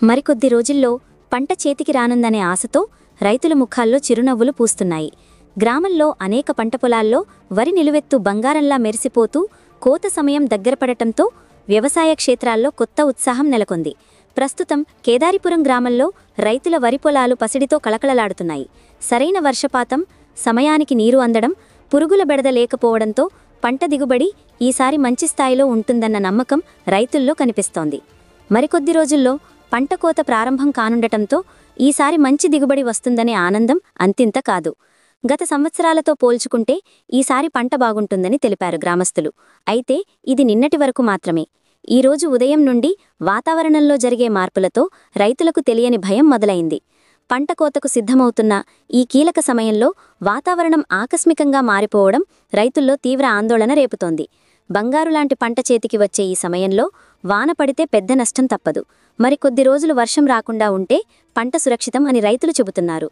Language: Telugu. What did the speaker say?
మరికొద్ది రోజుల్లో పంట చేతికి రానుందనే ఆశతో రైతుల ముఖాల్లో చిరునవ్వులు పూస్తున్నాయి. గ్రామంలో అనేక పంట పొలాల్లో వరి నిలువెత్తు బంగారంలా మెరిసిపోతూ కోత సమయం దగ్గరపడటంతో వ్యవసాయ క్షేత్రాల్లో కొత్త ఉత్సాహం నెలకొంది. ప్రస్తుతం కేదారిపురం గ్రామంలో రైతుల వరి పొలాలు పసిడితో కళకళలాడుతున్నాయి. సరైన వర్షపాతం, సమయానికి నీరు అందడం, పురుగుల బెడద లేకపోవడంతో పంట దిగుబడి ఈసారి మంచి స్థాయిలో ఉంటుందన్న నమ్మకం రైతుల్లో కనిపిస్తోంది. మరికొద్ది రోజుల్లో పంట కోత ప్రారంభం కానుండటంతో ఈసారి మంచి దిగుబడి వస్తుందనే ఆనందం అంతింత కాదు. గత సంవత్సరాలతో పోల్చుకుంటే ఈసారి పంట బాగుంటుందని తెలిపారు గ్రామస్తులు. అయితే ఇది నిన్నటి వరకు మాత్రమే. ఈరోజు ఉదయం నుండి వాతావరణంలో జరిగే మార్పులతో రైతులకు తెలియని భయం మొదలైంది. పంట కోతకు సిద్ధమవుతున్న ఈ కీలక సమయంలో వాతావరణం ఆకస్మికంగా మారిపోవడం రైతుల్లో తీవ్ర ఆందోళన రేపుతోంది. బంగారులాంటి పంట చేతికి వచ్చే ఈ సమయంలో వాన పడితే పెద్ద నష్టం తప్పదు. మరికొద్ది రోజులు వర్షం రాకుండా ఉంటే పంట సురక్షితం అని రైతులు చెబుతున్నారు.